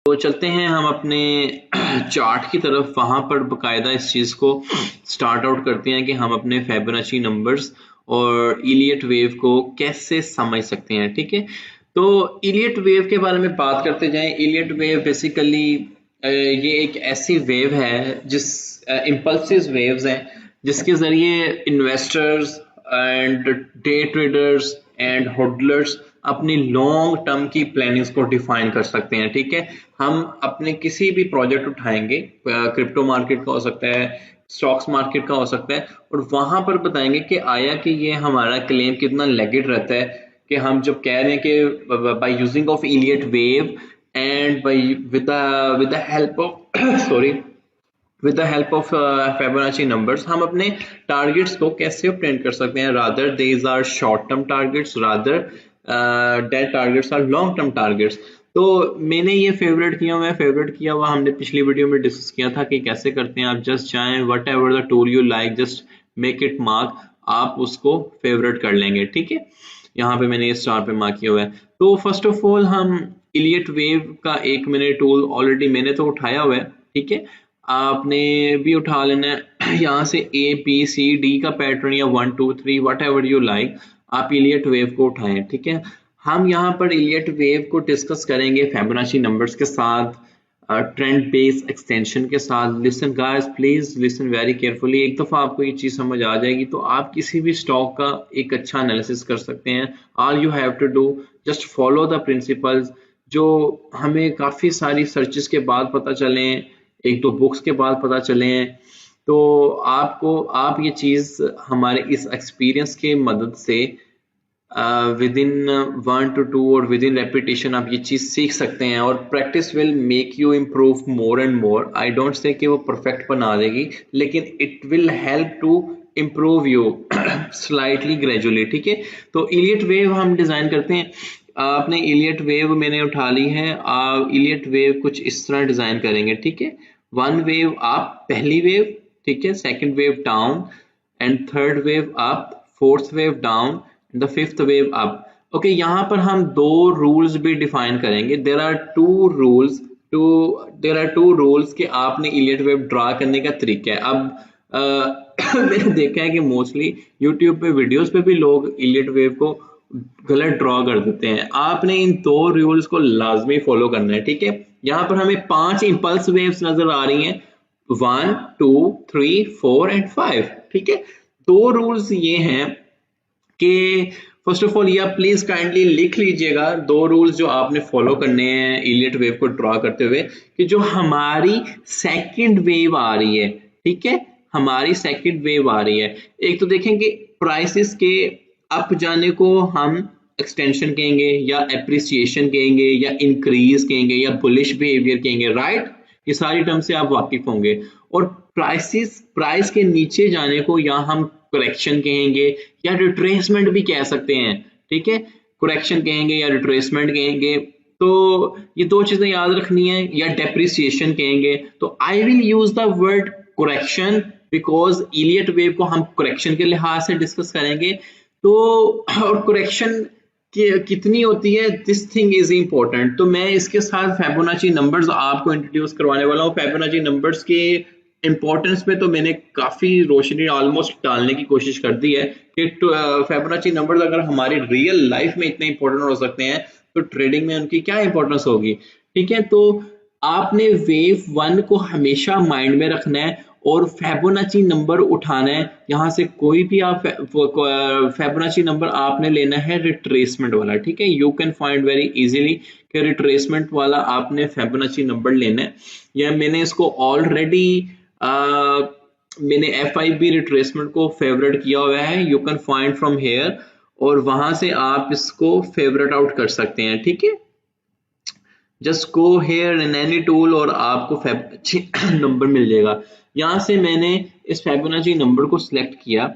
तो चलते हैं हम अपने चार्ट की तरफ। वहां पर बकायदा इस चीज को स्टार्ट आउट करते हैं कि हम अपने फिबोनाची नंबर्स और इलियट वेव को कैसे समझ सकते हैं। ठीक है, तो इलियट वेव के बारे में बात करते जाएं। इलियट वेव बेसिकली ये एक ऐसी वेव है जिस इम्पल्सिव वेव्स हैं जिसके जरिए investors and day traders and holders अपनी लॉन्ग टर्म की प्लानिंग्स को डिफाइन कर सकते हैं। ठीक है, हम अपने किसी भी प्रोजेक्ट उठाएंगे, क्रिप्टो मार्केट का हो सकता है, स्टॉक्स मार्केट का हो सकता है, और वहां पर बताएंगे कि आया कि ये हमारा क्लेम कितना लेगिट रहता है कि हम जब कह रहे हैं कि by using of Elliott wave and by with the help of sorry with the help of Fibonacci numbers हम अपने टारगेट्स को कैसे ऑब्टेन कर सकते हैं। Rather these are short term targets, rather that targets are long term targets। तो मैंने ये फेवरेट किया हुआ हमने पिछली वीडियो में डिस्कस किया था कि कैसे करते हैं। आप जस्ट चाहें what ever the tool you like, just make it mark, आप उसको फेवरेट कर लेंगे। ठीक है, यहाँ पे मैंने ये स्टार पे मार्क किया हुआ है। तो फर्स्ट ऑफ ऑल हम इलियट वेव का एक मैंने टूल ऑलरेडी मैंने तो उठाया हुआ है। ठीक है, आपने भी उठा लेना है। यहाँ से ABCD का पैटर्न या 1 2 3 वट एवर यू लाइक, आप इलियट वेव को उठाएं। ठीक है, हम यहाँ पर इलियट वेव को डिस्कस करेंगे फिबोनाची नंबर्स के साथ, ट्रेंड बेस्ड एक्सटेंशन के साथ। Listen guys, please listen very carefully. एक दफा आपको ये चीज समझ आ जाएगी तो आप किसी भी स्टॉक का एक अच्छा एनालिसिस कर सकते हैं। All you have to do just follow the principles जो हमें काफी सारी सर्चेस के बाद पता चले, एक दो बुक्स के बाद पता चले हैं। तो आप ये चीज हमारे इस एक्सपीरियंस के मदद से विद इन 1 to 2 और विद इन रेपिटेशन आप ये चीज सीख सकते हैं, और practice will make you improve more and more. I don't say कि वो परफेक्ट बना देगी, लेकिन it will help to improve you slightly gradually. ठीक है, तो इलियट वेव हम डिजाइन करते हैं। आपने इलियट वेव मैंने उठा ली है। इलियट वेव कुछ इस तरह डिजाइन करेंगे। ठीक है, 1 वेव आप, पहली वेव, ठीक है, second wave down and third wave up, fourth wave down, the fifth wave up. Okay, यहाँ पर हम दो रूल्स भी डिफाइन करेंगे। देयर आर टू रूल्स कि आपने इलियट वेव ड्रा करने का तरीका है। अब मैंने देखा है कि मोस्टली यूट्यूब पे वीडियोस पे भी लोग इलियट वेव को गलत ड्रॉ कर देते हैं। आपने इन दो रूल्स को लाजमी फॉलो करना है। ठीक है, यहाँ पर हमें 5 इंपल्स वेव्स नजर आ रही हैं, 1 2 3 4 एंड 5। ठीक है, दो रूल्स ये हैं कि फर्स्ट ऑफ ऑल, या प्लीज काइंडली लिख लीजिएगा दो रूल्स जो आपने फॉलो करने हैं इलियट वेव को ड्रॉ करते हुए, कि जो हमारी सेकंड वेव आ रही है, ठीक है, हमारी सेकंड वेव आ रही है, एक तो देखेंगे प्राइसेस के अप जाने को हम एक्सटेंशन कहेंगे, या एप्रिसिएशन कहेंगे, या इंक्रीज कहेंगे, या बुलिश बिहेवियर कहेंगे। राइट, ये सारी टर्म से आप वाकिफ होंगे। और प्राइस के नीचे जाने को या हम करेक्शन कहेंगे या रिट्रेसमेंट भी कह सकते हैं। ठीक है, करेक्शन कहेंगे या रिट्रेसमेंट कहेंगे। तो ये दो चीजें याद रखनी है, या डेप्रिसिएशन कहेंगे। तो I will use the word correction because Elliot wave को हम करेक्शन के लिहाज से डिस्कस करेंगे। तो और करेक्शन कितनी होती है, दिस थिंग इज इंपॉर्टेंट। तो मैं इसके साथ फिबोनाची नंबर्स आपको इंट्रोड्यूस करवाने वाला हूँ। फिबोनाची नंबर्स के इंपॉर्टेंस में तो मैंने काफी रोशनी ऑलमोस्ट डालने की कोशिश कर दी है कि फिबोनाची नंबर्स अगर हमारी रियल लाइफ में इतने इंपॉर्टेंट हो सकते हैं तो ट्रेडिंग में उनकी क्या इंपॉर्टेंस होगी। ठीक है, तो आपने वेव 1 को हमेशा माइंड में रखना है और फिबोनाची नंबर उठाना है। यहाँ से कोई भी आप फिबोनाची नंबर आपने लेना है रिट्रेसमेंट वाला। ठीक है, you can find very easily कि रिट्रेसमेंट वाला आपने फिबोनाची नंबर लेना है। या मैंने इसको ऑलरेडी मैंने FIB रिट्रेसमेंट को फेवरेट किया हुआ है, you can find from here, और वहां से आप इसको फेवरेट आउट कर सकते हैं। ठीक है, just go here in any tool और आपको फिबोनाची नंबर मिल जाएगा। यहाँ से मैंने इस फिबोनाची नंबर को सिलेक्ट किया।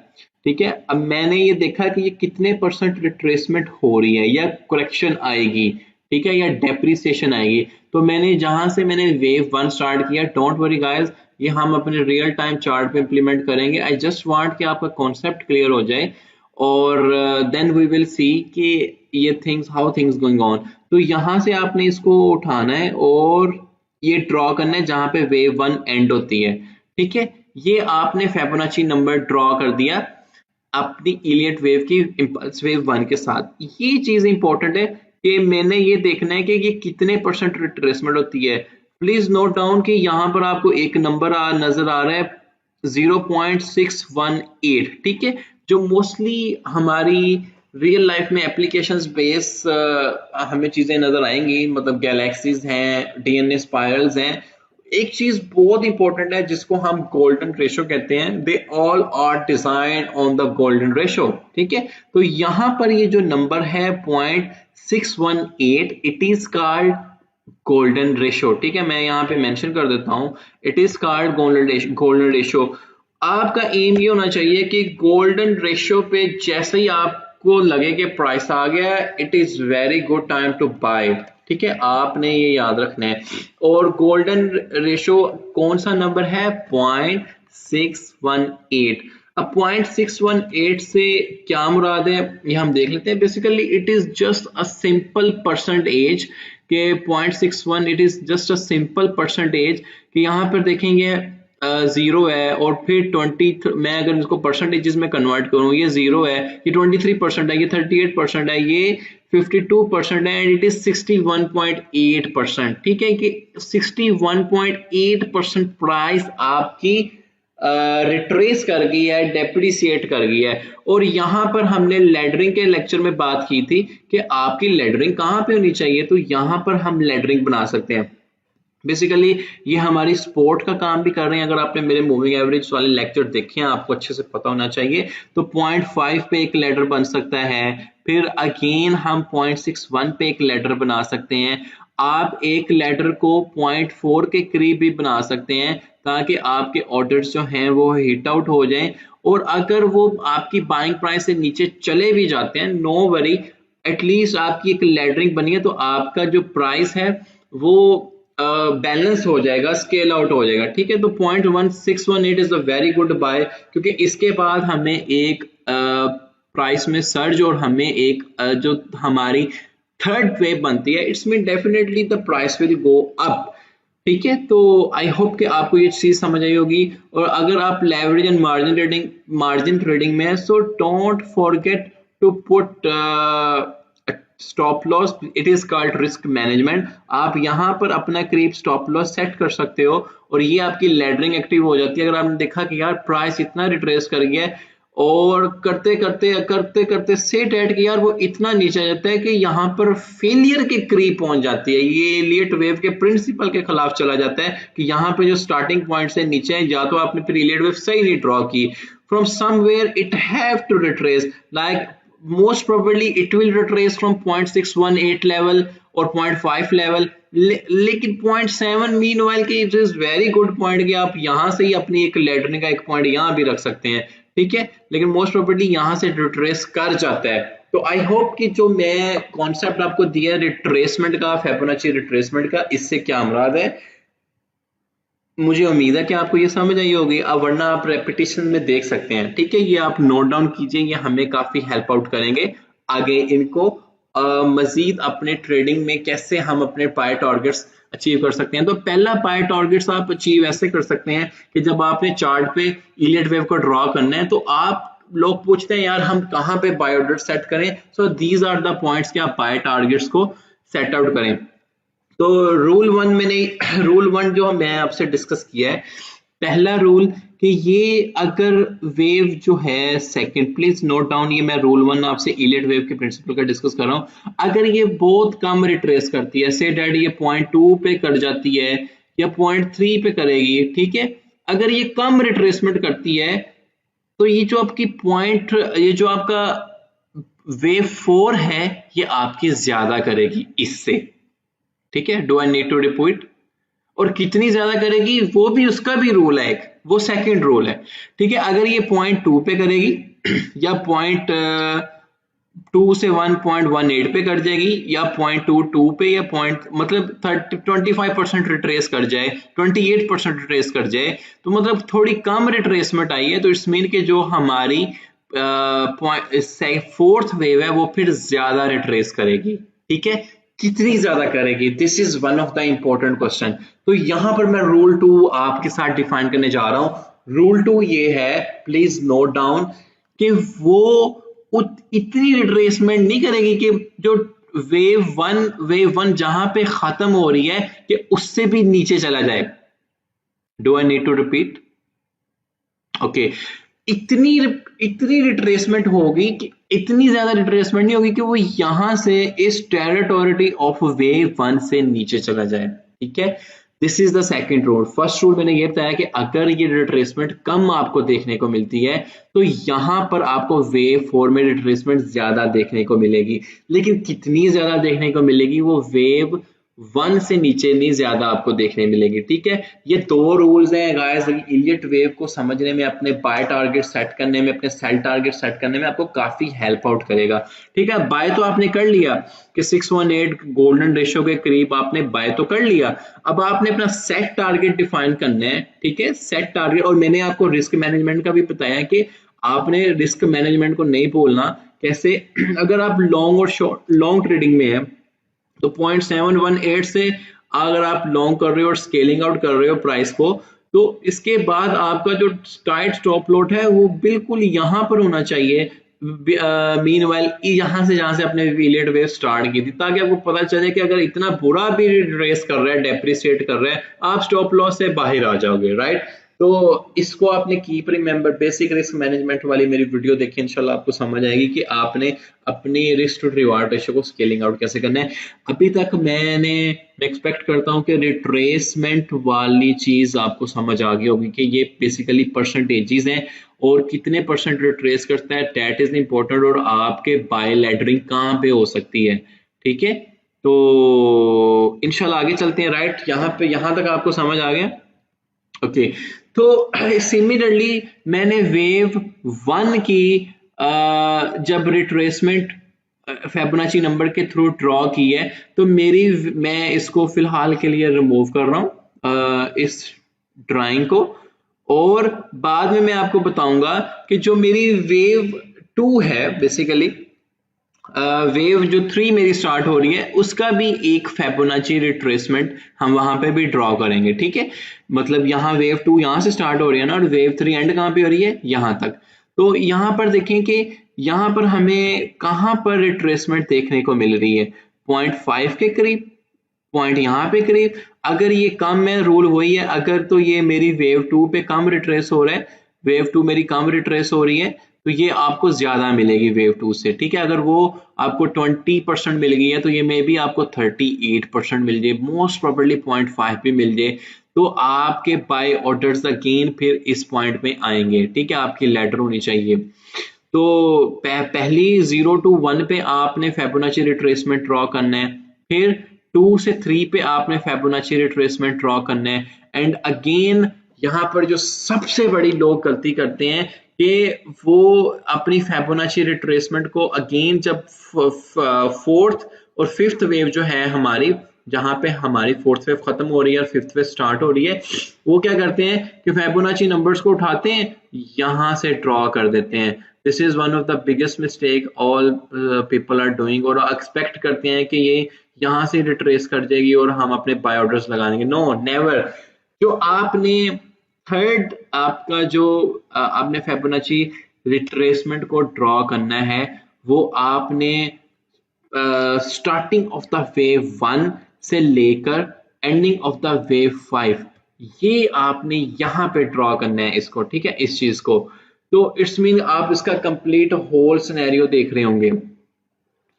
ठीक है, अब मैंने ये देखा कि ये कितने % रिट्रेसमेंट हो रही है, या करेक्शन आएगी, ठीक है, या डेप्रिसिएशन आएगी। तो मैंने जहां से मैंने वेव 1 स्टार्ट किया, डोंट वरी गाइस, ये हम अपने रियल टाइम चार्ट पे इंप्लीमेंट करेंगे। आई जस्ट वांट कि आपका कॉन्सेप्ट क्लियर हो जाए, और देन वी विल सी कि ये things how things going on. तो यहाँ से आपने इसको उठाना है और ये ड्रॉ करना है जहां पे वेव 1 एंड होती है। ठीक है, ये आपने फिबोनाची नंबर ड्रॉ कर दिया अपनी इलियट वेव की इंपल्स वेव 1 के साथ। ये चीज इंपॉर्टेंट है कि मैंने ये देखना है कि ये कितने परसेंट रिट्रेसमेंट होती है। प्लीज नोट डाउन कि यहाँ पर आपको एक नंबर नजर आ रहा है 0.618। ठीक है, जो मोस्टली हमारी रियल लाइफ में एप्लीकेशंस बेस हमें चीजें नजर आएंगी, मतलब गैलेक्सीज हैं, डीएनए स्पाइरल्स हैं। एक चीज बहुत इंपॉर्टेंट है जिसको हम गोल्डन रेशो कहते हैं, they all are design on the golden ratio. ठीक है, तो यहां पर ये जो नंबर है 0.618, it is called golden ratio. ठीक है, मैं यहाँ पे मेंशन कर देता हूं, it is called golden ratio. आपका एम ये होना चाहिए कि गोल्डन रेशो पे जैसे ही आपको लगे कि प्राइस आ गया, it is very good time to buy. ठीक है, आपने ये याद रखना है। और गोल्डन रेशो कौन सा नंबर है? 0.618। अब 0.618 से क्या मुराद है ये हम देख लेते हैं। Basically it is just a simple percentage के 0.61 it is just a simple percentage कि यहाँ पर देखेंगे 0 है और फिर 20, मैं अगर इसको परसेंटेजेस में कन्वर्ट करूं, ये 0 है, ये 23% है, ये 38% है, ये 52% है, एंड इट इज 61.8%। ठीक है, कि 61.8% प्राइस आपकी रिट्रेस कर गई है, डेप्रिसिएट कर गई है। और यहाँ पर हमने लेडरिंग के लेक्चर में बात की थी कि आपकी लेडरिंग कहाँ पे होनी चाहिए, तो यहाँ पर हम लेडरिंग बना सकते हैं। बेसिकली ये हमारी सपोर्ट का काम भी कर रहे हैं। अगर आपने मेरे मूविंग एवरेज वाले लेक्चर देखे हैं, आपको अच्छे से पता होना चाहिए। तो 0.5 पे एक लेडर बन सकता है, फिर अगेन हम 0.61 पे एक लेडर बना सकते हैं। आप एक लेडर को 0.4 के करीब भी बना सकते हैं ताकि आपके ऑर्डर्स जो हैं वो हिट आउट हो जाएं। और अगर वो आपकी बाइंग प्राइस से नीचे चले भी जाते हैं, नो वरी, एटलीस्ट आपकी एक लेडरिंग बनी है तो आपका जो प्राइस है वो बैलेंस हो जाएगा, स्केल आउट हो जाएगा। ठीक है, तो 0.1618 is a very good buy, क्योंकि इसके बाद हमें एक प्राइस में सर्ज और हमें एक जो हमारी थर्ड वेव बनती है, it's mean definitely the price will go up. ठीक है, तो आई होप कि आपको ये चीज समझ आई होगी। और अगर आप लेवरेज एंड मार्जिन ट्रेडिंग में है, so don't forget to put stop loss, it is called risk management. आप यहाँ पर अपना करीब स्टॉप लॉस सेट कर सकते हो और ये आपकी लेडरिंग एक्टिव हो जाती है। अगर आपने देखा कि यार प्राइस इतना रिट्रेस कर गया है और करते करते सेट एट कि यार वो इतना नीचे जाता है कि यहाँ पर फेलियर के करीब पहुंच जाती है, ये इलियट वेव के प्रिंसिपल के खिलाफ चला जाता है कि यहाँ पे जो स्टार्टिंग पॉइंट से नीचे है, या तो आपने फिर इलियट वेव सही नहीं ड्रॉ की, from somewhere it have to retrace, like most probably it will retrace from 0.618 level or 0.5 level, लेकिन 0.7 meanwhile के it is very good point कि आप यहाँ से ही अपनी एक लेटरिंग का एक पॉइंट यहाँ भी रख सकते हैं। ठीक है, लेकिन मोस्ट प्रोबेबली यहाँ से रिट्रेस कर जाता है। तो आई होप कि जो मैं कॉन्सेप्ट आपको दिया रिट्रेसमेंट का, फिबोनाची रिट्रेसमेंट का, इससे क्या मुराद है, मुझे उम्मीद है कि आपको ये समझ आई होगी। अब वरना आप रेपिटेशन में देख सकते हैं। ठीक है, ये आप नोट डाउन कीजिए, ये हमें काफी हेल्प आउट करेंगे आगे इनको मजीद अपने ट्रेडिंग में कैसे हम अपने पाई टारगेट्स अचीव कर सकते हैं। तो पहला पाई टारगेट्स आप अचीव ऐसे कर सकते हैं कि जब आपने चार्ट पे इलियट वेव को ड्रॉ करना है, तो आप लोग पूछते हैं यार हम कहाँ पे बाय ऑर्डर सेट करें, so these are the points कि आप पाई टारगेट्स को सेट आउट करें। तो रूल वन जो मैं आपसे डिस्कस किया है, पहला रूल कि ये अगर वेव जो है सेकंड, प्लीज नोट डाउन, ये मैं रूल वन आपसे इलियट वेव के प्रिंसिपल का डिस्कस कर रहा हूं। अगर ये बहुत कम रिट्रेस करती है, से डैड ये 0.2 पे कर जाती है या 0.3 पे करेगी, ठीक है, अगर ये कम रिट्रेसमेंट करती है तो ये जो आपकी ये जो आपका वेव 4 है ये आपकी ज्यादा करेगी इससे। ठीक है, do I need to repeat? और कितनी ज्यादा करेगी वो भी उसका भी रूल है, एक वो सेकंड रूल है। ठीक है, अगर ये 0.2 पे करेगी या 0.2 से 1.18 पे कर जाएगी या 0.22 पे या मतलब 25% रिट्रेस कर जाए, 28% रिट्रेस कर जाए, तो मतलब थोड़ी कम रिट्रेसमेंट आई है, तो इट्स मीन कि जो हमारी फोर्थ वेव है वो फिर ज्यादा रिट्रेस करेगी, ठीक है, कितनी ज्यादा करेगी, this is one of the important question. तो यहां पर मैं रूल 2 आपके साथ डिफाइन करने जा रहा हूं। रूल 2 ये है, प्लीज नोट डाउन, कि वो इतनी रिट्रेसमेंट नहीं करेगी कि जो वेव वन जहां पे खत्म हो रही है कि उससे भी नीचे चला जाए। Do I need to repeat? Okay, इतनी इतनी रिट्रेसमेंट होगी कि इतनी ज्यादा रिट्रेसमेंट नहीं होगी कि वो यहां से इस टेरिटोरिटी ऑफ वेव वन से नीचे चला जाए, ठीक है। This is the second rule. First rule मैंने ये बताया कि अगर ये रिट्रेसमेंट कम आपको देखने को मिलती है तो यहां पर आपको वेव 4 में रिट्रेसमेंट ज्यादा देखने को मिलेगी, लेकिन कितनी ज्यादा देखने को मिलेगी वो वेव 1 से नीचे नहीं ज्यादा आपको देखने मिलेगी, ठीक है। ये दो रूल्स हैं गाइस, इलियट वेव को समझने में, अपने बाय टारगेट सेट करने में, अपने सेल टारगेट सेट करने में आपको काफी हेल्प आउट करेगा, ठीक है। बाय तो आपने कर लिया कि 618 गोल्डन रेशियो के करीब आपने बाय तो कर लिया, अब आपने अपना सेट टारगेट डिफाइन करना है, ठीक है, सेट टारगेट। और मैंने आपको रिस्क मैनेजमेंट का भी बताया कि आपने रिस्क मैनेजमेंट को नहीं भूलना। कैसे? अगर आप लॉन्ग और शॉर्ट लॉन्ग ट्रेडिंग में है तो 0.718 से अगर आप लॉन्ग कर रहे हो और स्केलिंग आउट कर रहे हो प्राइस को, तो इसके बाद आपका जो टाइट स्टॉप लॉट है वो बिल्कुल यहां पर होना चाहिए, मीनवाइल यहां से जहां से अपने इलियट वेव स्टार्ट की थी, ताकि आपको पता चले कि अगर इतना बुरा भी रेस कर रहा है, डेप्रिसिएट कर रहा है, आप स्टॉप लॉस से बाहर आ जाओगे, राइट। तो इसको आपने keep remember, basic risk management वाली मेरी वीडियो देखिए, इंशाल्लाह आपको समझ आएगी कि आपने अपनी रिस्क टू रिवार्ड रेशियो को स्केलिंग आउट कैसे करना है। अभी तक मैंने एक्सपेक्ट करता हूं कि रिट्रेसमेंट वाली चीज आपको समझ आ गई होगी कि ये बेसिकली परसेंटेजेस हैं और कितने परसेंट रिट्रेस करता है, दैट इज इंपॉर्टेंट, और आपके बाय लेडरिंग कहाँ पे हो सकती है, ठीक है। तो इंशाल्लाह आगे चलते हैं, राइट। यहाँ तक आपको समझ आ गया? ओके, तो सिमिलरली मैंने वेव 1 की जब रिट्रेसमेंट फेबोनाची नंबर के थ्रू ड्रॉ की है, तो मैं इसको फिलहाल के लिए रिमूव कर रहा हूं इस ड्राइंग को, और बाद में मैं आपको बताऊंगा कि जो मेरी वेव 2 है, बेसिकली वेव जो 3 मेरी स्टार्ट हो रही है, उसका भी एक फेबोनाची रिट्रेसमेंट हम वहां पे भी ड्रॉ करेंगे, ठीक है। मतलब यहाँ वेव 2 यहाँ से स्टार्ट हो रही है ना, और वेव 3 एंड कहाँ पे हो रही है? यहाँ तक। तो यहाँ पर देखें कि यहाँ पर हमें कहाँ पर रिट्रेसमेंट देखने को मिल रही है, 0.5 के करीब, पॉइंट यहाँ पे करीब। अगर ये कम में रूल हुई है, अगर तो ये मेरी वेव 2 पे कम रिट्रेस हो रहा है, वेव 2 मेरी कम रिट्रेस हो रही है, तो ये आपको ज्यादा मिलेगी वेव 2 से, ठीक है। अगर वो आपको 20% मिल गई है तो ये मे भी आपको 38% मिल जाए, मोस्ट प्रोबेबली 0.5 भी मिल जाए। तो आपके बाय ऑर्डर्स अगेन फिर इस पॉइंट में आएंगे, ठीक है, आपकी लेटर होनी चाहिए। तो पहली 0 to 1 पे आपने फेबोनाची रिट्रेसमेंट ड्रॉ करना है, फिर 2 से 3 पे आपने फेबोनाची रिट्रेसमेंट ड्रॉ करना है, एंड अगेन यहाँ पर जो सबसे बड़ी लोग गलती करते हैं कि वो अपनी फेबोनाची रिट्रेसमेंट को अगेन जब फोर्थ और फिफ्थ वेव जो है हमारी, जहां पे हमारी फोर्थ वेव खत्म हो रही है और फिफ्थ वेव स्टार्ट हो रही है, वो क्या करते हैं कि फेबोनाची नंबर्स को उठाते हैं, यहां से ड्रॉ कर देते हैं। This is one of the biggest mistake all people are doing, और एक्सपेक्ट करते हैं कि ये यहां से रिट्रेस कर जाएगी और हम अपने बाय ऑर्डर्स लगाएंगे। No, never. जो आपने थर्ड आपका जो आपने फेबोनाची रिट्रेसमेंट को ड्रॉ करना है, वो आपने स्टार्टिंग ऑफ द वेव 1 से लेकर एंडिंग ऑफ द वेव 5, ये आपने यहां पे ड्रॉ करना है इसको, ठीक है, इस चीज को। तो इट्स मीन आप इसका कंप्लीट होल सिनेरियो देख रहे होंगे।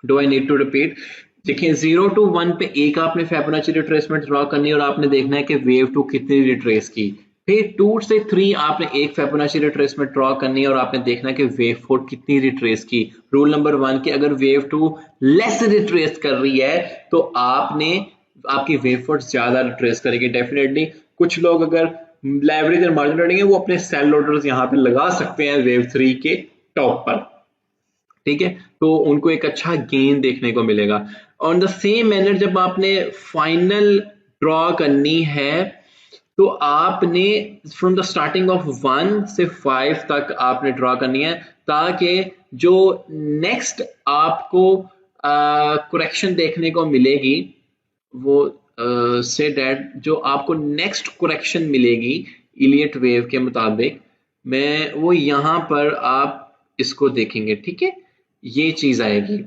Do I need to repeat? देखिए 0 to 1 पे एक आपने फेबोनाची रिट्रेसमेंट ड्रॉ करनी है और आपने देखना है कि वेव 2 कितनी रिट्रेस की, फिर 2 से 3 आपने एक फेबोनाची रिट्रेसमेंट ड्रॉ करनी है और आपने देखना है कि वेव 4 कितनी रिट्रेस की। रूल नंबर 1 कि अगर वेव 2 लेस रिट्रेस कर रही है तो आपकी वेव 4 ज्यादा रिट्रेस करेगी डेफिनेटली। कुछ लोग अगर लेवरेज और मार्जिन ट्रेडिंग है वो अपने सेल ऑर्डर्स यहाँ पे लगा सकते हैं वेव 3 के टॉप पर, ठीक है, तो उनको एक अच्छा गेन देखने को मिलेगा। ऑन द सेम मैनर जब आपने फाइनल ड्रॉ करनी है तो आपने फ्रॉम द स्टार्टिंग ऑफ 1 से 5 तक आपने ड्रॉ करनी है, ताकि जो नेक्स्ट आपको करेक्शन देखने को मिलेगी वो से डैट जो आपको नेक्स्ट करेक्शन मिलेगी इलियट वेव के मुताबिक, मैं वो यहाँ पर आप इसको देखेंगे, ठीक है, ये चीज आएगी,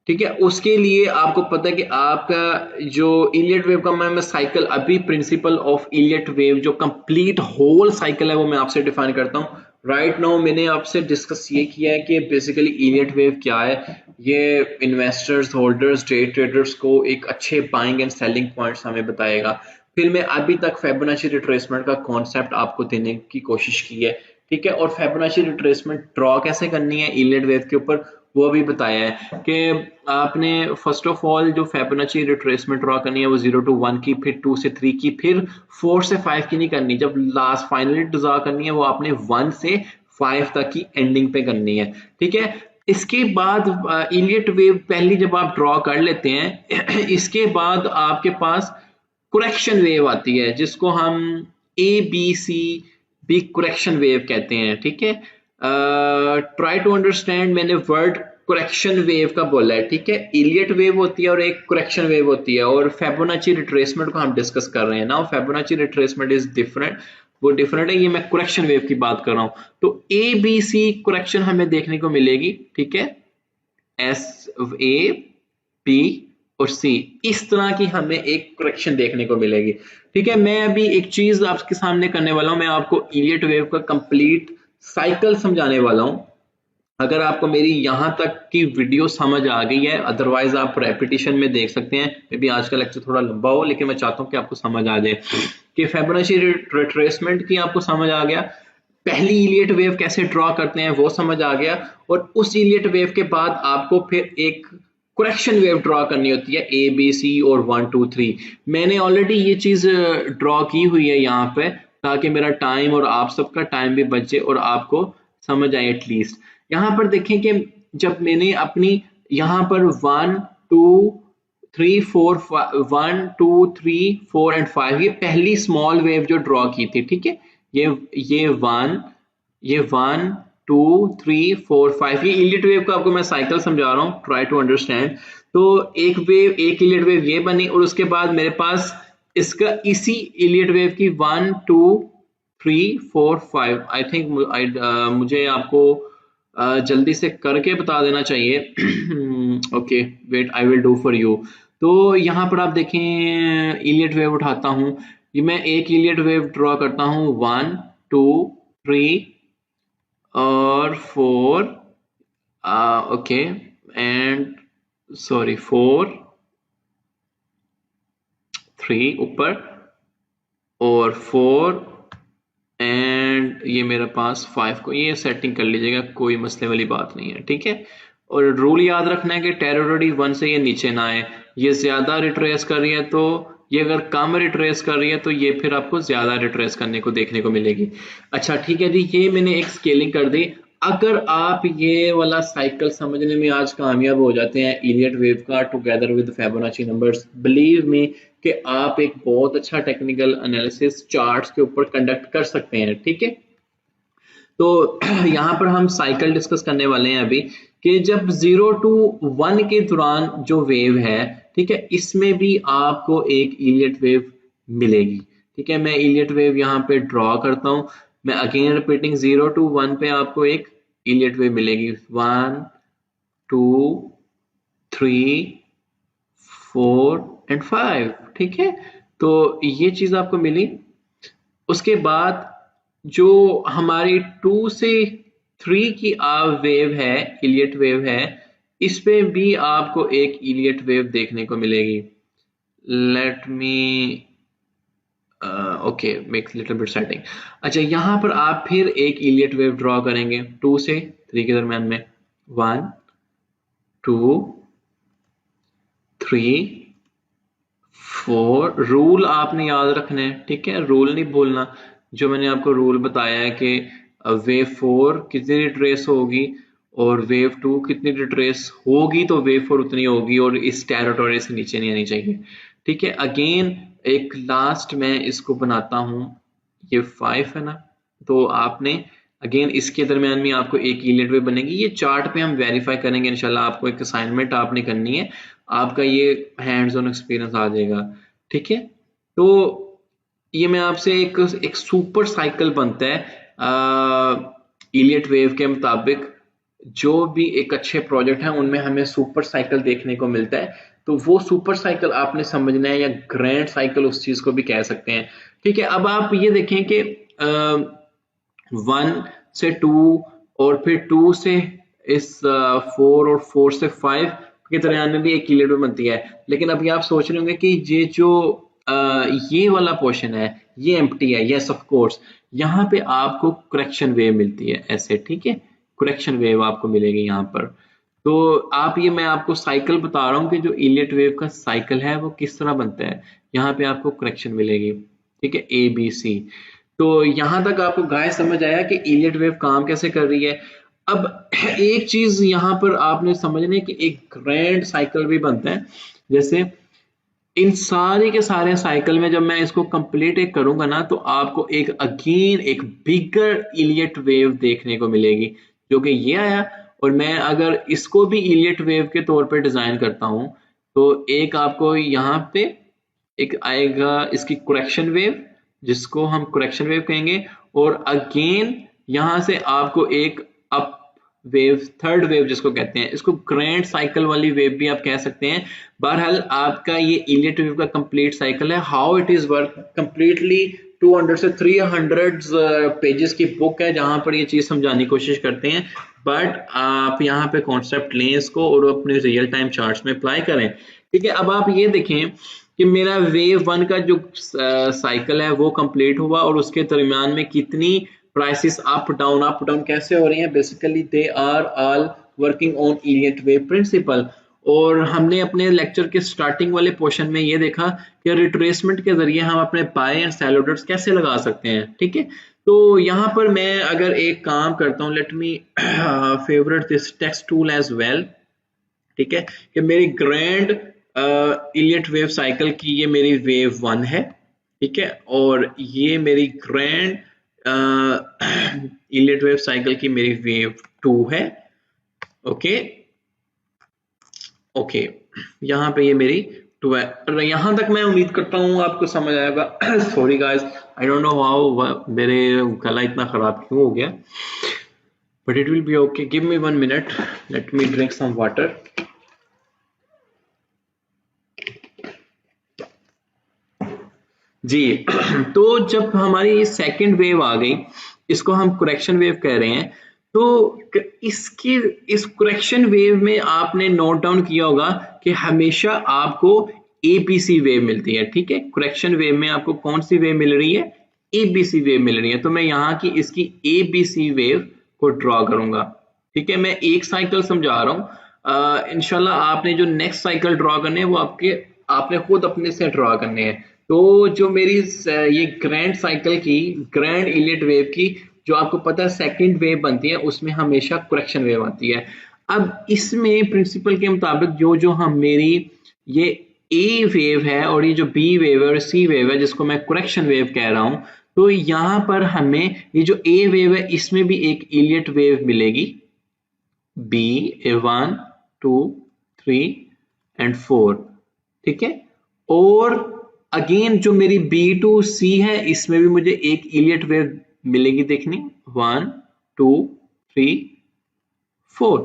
ठीक है। उसके लिए आपको पता है कि आपका जो इलियट वेव का मैं साइकिल, अभी प्रिंसिपल ऑफ इलियट वेव जो कंप्लीट होल साइकिल है वो मैं आपसे डिफाइन करता हूँ राइट नाउ। मैंने आपसे डिस्कस ये किया है कि बेसिकली इलियट वेव क्या है, ये इन्वेस्टर्स, होल्डर्स, डे ट्रेडर्स को एक अच्छे बाइंग एंड सेलिंग पॉइंट्स हमें बताएगा। फिर मैं अभी तक फिबोनाची रिट्रेसमेंट का कॉन्सेप्ट आपको देने की कोशिश की है, ठीक है, और फिबोनाची रिट्रेसमेंट ड्रॉ कैसे करनी है इलियट वेव के ऊपर वो भी बताया है कि आपने फर्स्ट ऑफ ऑल जो फिबोनाची रिट्रेसमेंट ड्रॉ करनी है वो 0 to 1 की, फिर 2 से 3 की, फिर 4 से 5 की नहीं करनी। जब लास्ट फाइनली ड्रॉ करनी है वो आपने 1 से 5 तक की एंडिंग पे करनी है, ठीक है। इसके बाद इलियट वेव पहली जब आप ड्रॉ कर लेते हैं इसके बाद आपके पास करेक्शन वेव आती है जिसको हम ABC भी करेक्शन वेव कहते हैं, ठीक है। ट्राई टू अंडरस्टैंड, मैंने वर्ड करेक्शन वेव का बोला है, ठीक है। इलियट वेव होती है और एक करेक्शन वेव होती है, और फिबोनाची रिट्रेसमेंट को हम डिस्कस कर रहे हैं ना। फिबोनाची रिट्रेसमेंट इज डिफरेंट, वो डिफरेंट है, ये मैं करेक्शन वेव की बात कर रहा हूं। तो ABC करेक्शन हमें देखने को मिलेगी, ठीक है, SAB और C, इस तरह की हमें एक करेक्शन देखने को मिलेगी, ठीक है। मैं अभी एक चीज आपके सामने करने वाला हूं, मैं आपको इलियट वेव का कंप्लीट साइकिल समझाने वाला हूं। अगर आपको मेरी यहां तक की वीडियो समझ आ गई है, अदरवाइज आप रेपिटेशन में देख सकते हैं, मे बी आज का लेक्चर थोड़ा लंबा हो, लेकिन मैं चाहता हूं कि आपको समझ आ जाए कि फिबोनाची रिट्रेसमेंट की आपको समझ आ गया, पहली इलियट वेव कैसे ड्रॉ करते हैं वो समझ आ गया, और उस इलियट वेव के बाद आपको फिर एक करेक्शन वेव ड्रॉ करनी होती है ABC और 1 2 3। मैंने ऑलरेडी ये चीज ड्रॉ की हुई है यहाँ पे, ताकि मेरा टाइम और आप सबका टाइम भी बचे और आपको समझ आए एटलीस्ट। यहाँ पर देखें कि जब मैंने अपनी यहाँ पर 1 2 3 4 1 2 3 4 एंड 5 ये पहली स्मॉल वेव जो ड्रॉ की थी, ठीक है, ये 1 2 3 4 5 ये इलियट वेव का आपको मैं साइकिल समझा रहा हूँ, ट्राई टू अंडरस्टैंड। तो एक वेव, एक इलियट वेव ये बनी, और उसके बाद मेरे पास इसका इसी इलियट वेव की 1 2 3 4 5 आई थिंक मुझे आपको जल्दी से करके बता देना चाहिए। Okay wait, I will do for you. तो यहाँ पर आप देखें इलियट वेव उठाता हूँ, ये मैं एक इलियट वेव ड्रॉ करता हूँ 1 2 3 और 4 ओके एंड सॉरी 4 3 ऊपर और 4 एंड ये मेरे पास 5 को, ये सेटिंग कर लीजिएगा, कोई मसले वाली बात नहीं है, ठीक है। और रूल याद रखना है कि टेरिटरी 1 से ये नीचे ना आए, ये ज्यादा रिट्रेस कर रही है तो ये, अगर कम रिट्रेस कर रही है तो ये फिर आपको ज्यादा रिट्रेस करने को देखने को मिलेगी। अच्छा ठीक है जी, ये मैंने एक स्केलिंग कर दी। अगर आप ये वाला साइकिल समझने में आज कामयाब हो जाते हैं इलियट वेव का together with Fibonacci numbers, believe me कि आप एक बहुत अच्छा टेक्निकल एनालिसिस चार्ट्स के ऊपर कंडक्ट कर सकते हैं, ठीक है। तो यहाँ पर हम साइकिल डिस्कस करने वाले हैं अभी कि जब 0 to 1 के दौरान जो वेव है, ठीक है, इसमें भी आपको एक इलियट वेव मिलेगी, ठीक है। मैं इलियट वेव यहाँ पे ड्रॉ करता हूँ, मैं अगेन रिपीटिंग 0 to 1 पे आपको एक इलियट वेव मिलेगी 1 2 3 4 एंड 5, ठीक है। तो ये चीज आपको मिली। उसके बाद जो हमारी 2 से 3 की वेव है, इलियट वेव है, इस पे भी आपको एक इलियट वेव देखने को मिलेगी। Let me okay make little bit setting. अच्छा यहाँ पर आप फिर एक इलियट वेव ड्रॉ करेंगे 2 से 3 के दरम्यान में 1 2 3 4। रूल आपने याद रखना है, ठीक है, रूल नहीं भूलना। जो मैंने आपको रूल बताया है कि वेव 4 कितनी रिट्रेस होगी और वेव 2 कितनी रिट्रेस होगी तो वेव 4 उतनी होगी और इस टेरिटोरी से नीचे नहीं आनी चाहिए। ठीक है, अगेन एक लास्ट मैं इसको बनाता हूं, ये 5 है ना, तो आपने अगेन इसके दरमियान में आपको एक इलियट वेव बनेगी। ये चार्ट पे हम वेरीफाई करेंगे इंशाल्लाह, आपको एक असाइनमेंट आपने करनी है, आपका ये हैंड्स ऑन एक्सपीरियंस आ जाएगा। ठीक है, तो ये मैं आपसे एक सुपर साइकिल बनता है इलियट वेव के मुताबिक। जो भी एक अच्छे प्रोजेक्ट हैं उनमें हमें सुपर साइकिल देखने को मिलता है, तो वो सुपर साइकिल आपने समझना है, या ग्रैंड साइकिल उस चीज को भी कह सकते हैं। ठीक है, अब आप ये देखें कि 1 से 2 और फिर 2 से इस 4 और 4 से 5 के दरमियान में भी एक इलियट वेव बनती है। लेकिन अभी आप सोच रहे होंगे कि ये जो ये वाला पोर्शन है ये एम्प्टी है। यस ऑफ कोर्स, यहाँ पे आपको करेक्शन वेव मिलती है ऐसे। ठीक है, करेक्शन वेव आपको मिलेगी यहाँ पर। तो आप ये मैं आपको साइकिल बता रहा हूँ कि जो इलियट वेव का साइकिल है वो किस तरह बनता है। यहाँ पे आपको करेक्शन मिलेगी। ठीक है, ए बी सी। तो यहां तक आपको गाय समझ आया कि इलियट वेव काम कैसे कर रही है। अब एक चीज यहां पर आपने समझने कि एक ग्रैंड साइकिल भी बनता है। जैसे इन सारे के सारे साइकिल में जब मैं इसको कंप्लीट एक करूंगा ना, तो आपको एक अगेन एक बिगर इलियट वेव देखने को मिलेगी, जो कि ये आया। और मैं अगर इसको भी इलियट वेव के तौर पे डिजाइन करता हूं, तो एक आपको यहाँ पे एक आएगा इसकी करेक्शन वेव, जिसको हम करेक्शन वेव कहेंगे। और अगेन यहां से आपको एक अप वेव, थर्ड वेव जिसको कहते हैं, इसको ग्रैंड साइकिल वाली वेव भी आप कह सकते हैं। बहरहाल आपका ये इलियट वेव का कंप्लीट साइकिल है। How it is work completely 200 से 300 पेजेस की बुक है जहां पर ये चीज समझाने की कोशिश करते हैं। बट आप यहाँ पे कॉन्सेप्ट लें इसको और अपने रियल टाइम चार्ट्स में अप्लाई करें। ठीक है, अब आप ये देखें कि मेरा वेव 1 का जो साइकिल है वो कंप्लीट हुआ, और उसके दरमियान में कितनी प्राइसेस अप डाउन कैसे हो रही हैं। Basically they are all working on Elliott wave principle. और हमने अपने लेक्चर के स्टार्टिंग वाले पोर्शन में ये देखा कि रिट्रेसमेंट के जरिए हम अपने बाय एंड सेल ऑर्डर्स कैसे लगा सकते हैं। ठीक है, तो यहाँ पर मैं अगर एक काम करता हूँ, let me favourite this text tool as well. ठीक है, कि मेरी ग्रैंड इलियट वेव साइकिल की ये मेरी वेव 1 है। ठीक है, और ये मेरी ग्रैंड इलियट वेव साइकिल की मेरी वेव 2 है। ओके ओके, यहाँ पे ये मेरी 2 है। यहाँ तक मैं उम्मीद करता हूँ आपको समझ आएगा। Sorry guys, I don't know how मेरे गला इतना खराब क्यों हो गया, but it will be okay. Give me 1 minute. Let me drink some water. जी, तो जब हमारी सेकंड वेव आ गई, इसको हम करेक्शन वेव कह रहे हैं। तो इसकी इस करेक्शन वेव में आपने नोट डाउन किया होगा कि हमेशा आपको एबीसी वेव मिलती है। ठीक है, करेक्शन वेव में आपको कौन सी वेव मिल रही है? एबीसी वेव मिल रही है। तो मैं यहाँ की इसकी एबीसी वेव को ड्रॉ करूंगा। ठीक है, मैं एक साइकिल समझा रहा हूँ। इंशाल्लाह आपने जो नेक्स्ट साइकिल ड्रॉ करने हैं वो आपने खुद अपने से ड्रॉ करने हैं। तो जो मेरी ये ग्रैंड साइकिल की, ग्रैंड इलियट वेव की, जो आपको पता है सेकंड वेव बनती है, उसमें हमेशा करेक्शन वेव आती है। अब इसमें प्रिंसिपल के मुताबिक जो जो हम मेरी ये ए वेव है और ये जो बी वेव है और सी वेव है, जिसको मैं करेक्शन वेव कह रहा हूं, तो यहाँ पर हमें ये जो ए वेव है इसमें भी एक इलियट वेव मिलेगी, बी ए 1 2 3 एंड 4। ठीक है, और अगेन जो मेरी B2C है इसमें भी मुझे एक इलियट वेव मिलेगी देखनी, 1 2 3 4।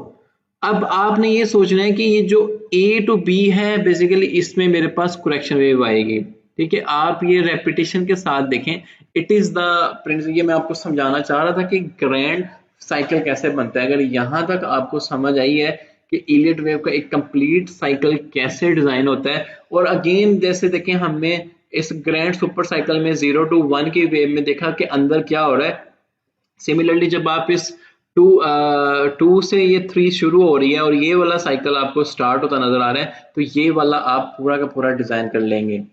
अब आपने ये सोचना है कि ये जो A to B है बेसिकली इसमें मेरे पास करेक्शन वेव आएगी। ठीक है, आप ये रेपिटेशन के साथ देखें, इट इज द प्रिंसिपल। ये मैं आपको समझाना चाह रहा था कि ग्रैंड साइकिल कैसे बनता है। अगर यहां तक आपको समझ आई है कि इलियट वेव का एक कंप्लीट साइकिल कैसे डिजाइन होता है, और अगेन जैसे देखें हमने इस ग्रैंड सुपर साइकिल में 0 to 1 की वेव में देखा कि अंदर क्या हो रहा है। सिमिलरली जब आप इस 2 से ये 3 शुरू हो रही है और ये वाला साइकिल आपको स्टार्ट होता नजर आ रहा है, तो ये वाला आप पूरा का पूरा डिजाइन कर लेंगे।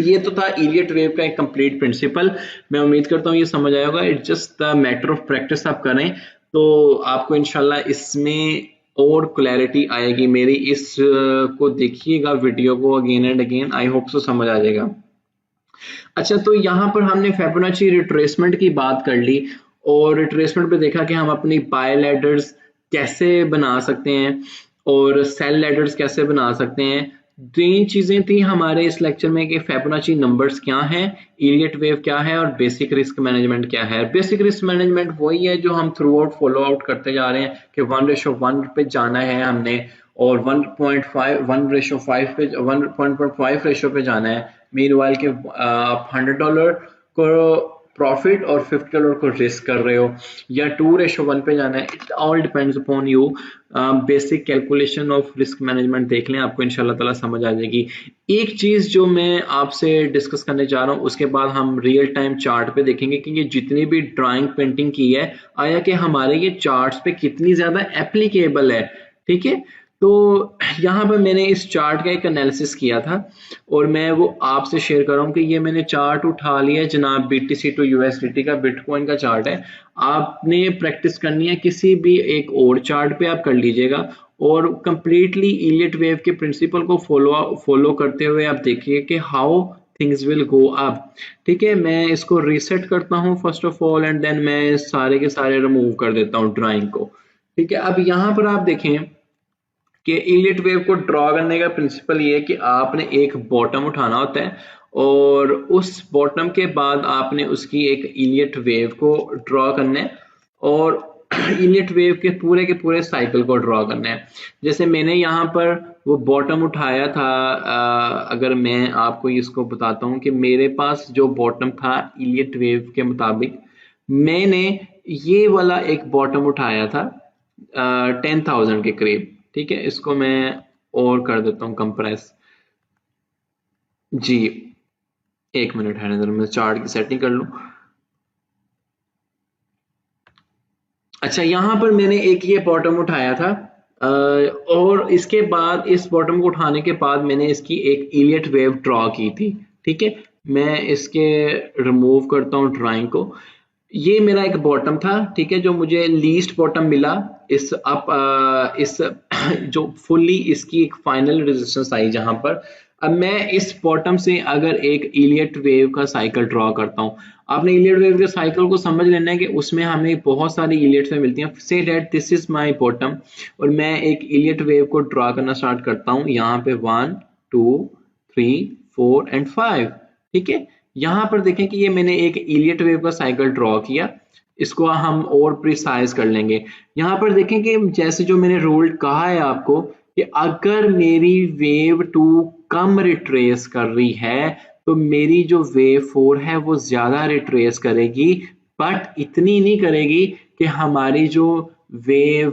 ये तो था इलियट वेव का एक कंप्लीट प्रिंसिपल। मैं उम्मीद करता हूँ ये समझ आया होगा। It's just the matter of practice आप करें। तो आपको इंशाल्लाह इसमें और क्लैरिटी आएगी। मेरी इस को देखिएगा वीडियो को again and again, I hope so समझ आ जाएगा। अच्छा, तो यहाँ पर हमने फिबोनाची रिट्रेसमेंट की बात कर ली और रिट्रेसमेंट पे देखा कि हम अपनी बाय लैडर्स कैसे बना सकते हैं और सेल लैडर्स कैसे बना सकते हैं। तीन चीजें थी हमारे इस लेक्चर में कि फिबोनाची नंबर्स क्या हैं, इलियट वेव क्या है और बेसिक रिस्क मैनेजमेंट क्या है। बेसिक रिस्क मैनेजमेंट वही है जो हम थ्रू आउट फॉलो आउट करते जा रहे हैं कि 1:1 पे जाना है हमने और 1.5 1:5 पे 1.5 रेशो पे जाना है। मीनवाइल के आप $100 को प्रॉफिट और $50 को रिस्क कर रहे हो या 2:1 पे जाना है। It all depends upon you. Basic calculation of risk management देख लें, आपको इंशाल्लाह ताला समझ आ जाएगी। एक चीज जो मैं आपसे डिस्कस करने जा रहा हूँ उसके बाद हम रियल टाइम चार्ट पे देखेंगे कि ये जितनी भी ड्राइंग पेंटिंग की है आया कि हमारे ये चार्ट्स पे कितनी ज्यादा एप्लीकेबल है। ठीक है, तो यहाँ पर मैंने इस चार्ट का एक एनालिसिस किया था और मैं वो आपसे शेयर कर रहा हूँ कि ये मैंने चार्ट उठा लिया है जनाब, BTC टू USDT का बिटकॉइन का चार्ट है। आपने प्रैक्टिस करनी है किसी भी एक और चार्ट पे आप कर लीजिएगा और कंप्लीटली इलियट वेव के प्रिंसिपल को फॉलो करते हुए आप देखिए कि how things will go up. ठीक है, मैं इसको रीसेट करता हूँ first of all and then मैं सारे के सारे रिमूव कर देता हूँ ड्राइंग को। ठीक है, अब यहाँ पर आप देखें कि इलियट वेव को ड्रॉ करने का प्रिंसिपल ये है कि आपने एक बॉटम उठाना होता है और उस बॉटम के बाद आपने उसकी एक इलियट वेव को ड्रॉ करना है और इलियट वेव के पूरे साइकिल को ड्रॉ करना है। जैसे मैंने यहाँ पर वो बॉटम उठाया था, अगर मैं आपको इसको बताता हूँ कि मेरे पास जो बॉटम था इलियट वेव के मुताबिक, मैंने ये वाला एक बॉटम उठाया था 10,000 के करीब। ठीक है, इसको मैं और कर देता हूँ कंप्रेस। जी, एक मिनट है, नजर मैं चार्ट की सेटिंग कर लूं। अच्छा, यहां पर मैंने एक ये बॉटम उठाया था और इसके बाद इस बॉटम को उठाने के बाद मैंने इसकी एक इलियट वेव ड्रॉ की थी। ठीक है, मैं इसके रिमूव करता हूँ ड्राइंग को। ये मेरा एक बॉटम था, ठीक है, जो मुझे लीस्ट बॉटम मिला इस इस जो फुल्ली इसकी एक फाइनल रेजिस्टेंस आई जहां पर। अब मैं इस बॉटम से अगर एक इलियट वेव का साइकिल ड्रॉ करता हूँ, आपने इलियट वेव के साइकिल को समझ लेना है कि उसमें हमें बहुत सारी इलियट्स मिलती हैं। Say that this is my bottom और मैं एक इलियट वेव को ड्रॉ करना स्टार्ट करता हूँ यहाँ पे 1 2 3 4 एंड 5। ठीक है, यहाँ पर देखें कि ये मैंने एक इलियट वेव का साइकिल ड्रॉ किया, इसको हम और प्रिसाइज कर लेंगे। यहाँ पर देखें कि जैसे जो मैंने रूल कहा है आपको कि अगर मेरी वेव 2 कम रिट्रेस कर रही है तो मेरी जो वेव 4 है वो ज्यादा रिट्रेस करेगी, बट इतनी नहीं करेगी कि हमारी जो वेव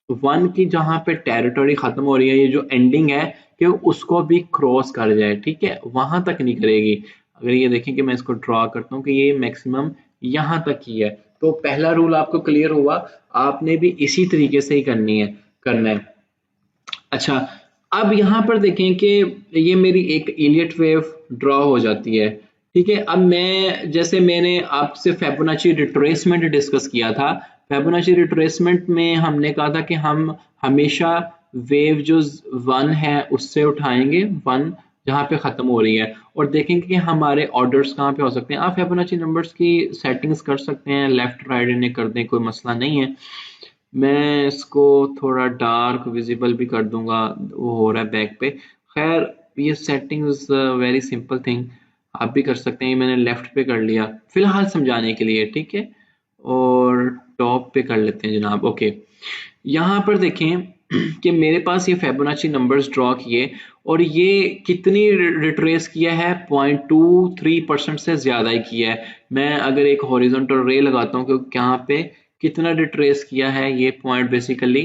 1 की जहां पे टेरिटरी खत्म हो रही है, ये जो एंडिंग है, कि उसको भी क्रॉस कर जाए। ठीक है, वहां तक नहीं करेगी। अगर ये देखें कि मैं इसको ड्रॉ करता हूँ कि ये मैक्सिमम यहाँ तक ही है, तो पहला रूल आपको क्लियर हुआ। आपने भी इसी तरीके से ही करना है। अच्छा, अब यहाँ पर देखें कि ये मेरी एक इलियट वेव ड्रॉ हो जाती है। ठीक है, अब मैं जैसे मैंने आपसे फिबोनाची रिट्रेसमेंट डिस्कस किया था, फिबोनाची रिट्रेसमेंट में हमने कहा था कि हम हमेशा वेव जो 1 है उससे उठाएंगे, 1 जहाँ पे खत्म हो रही है, और देखेंगे कि हमारे ऑर्डर्स कहाँ पे हो सकते हैं। आप फिबोनाची नंबर्स की सेटिंग्स कर सकते हैं, लेफ्ट राइट इन्हें कर दें, कोई मसला नहीं है। मैं इसको थोड़ा डार्क विजिबल भी कर दूंगा, वो हो रहा है बैक पे। खैर, ये setting is very simple thing, आप भी कर सकते हैं। मैंने लेफ्ट पे कर लिया फिलहाल समझाने के लिए। ठीक है, और टॉप पे कर लेते हैं जनाब। ओके, यहाँ पर देखें कि मेरे पास ये फिबोनाची नंबर्स ड्रॉ किए और ये कितनी रिट्रेस किया है, 0.23% से ज्यादा ही किया है। मैं अगर एक हॉरिजॉन्टल रे लगाता हूँ कि यहाँ पे कितना रिट्रेस किया है ये पॉइंट बेसिकली।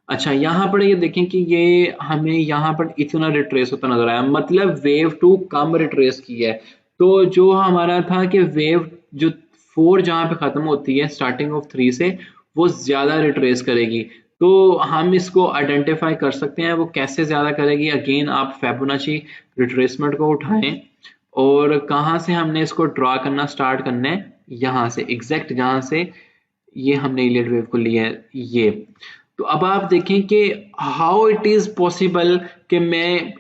अच्छा, यहाँ पर ये देखें कि ये हमें यहाँ पर इतना रिट्रेस होता नजर आया, मतलब वेव 2 कम रिट्रेस की है। तो जो हमारा था कि वेव जो 4 जहाँ पे खत्म होती है स्टार्टिंग ऑफ 3 से, वो ज्यादा रिट्रेस करेगी। तो हम इसको आइडेंटिफाई कर सकते हैं वो कैसे ज्यादा करेगी। अगेन आप फिबोनाची रिट्रेसमेंट को उठाएं और कहाँ से हमने इसको ड्रॉ करना स्टार्ट करना है, यहाँ से एग्जैक्ट जहाँ से ये हमने इलियट वेव को लिया है ये। तो अब आप देखें कि हाउ इट इज पॉसिबल कि मैं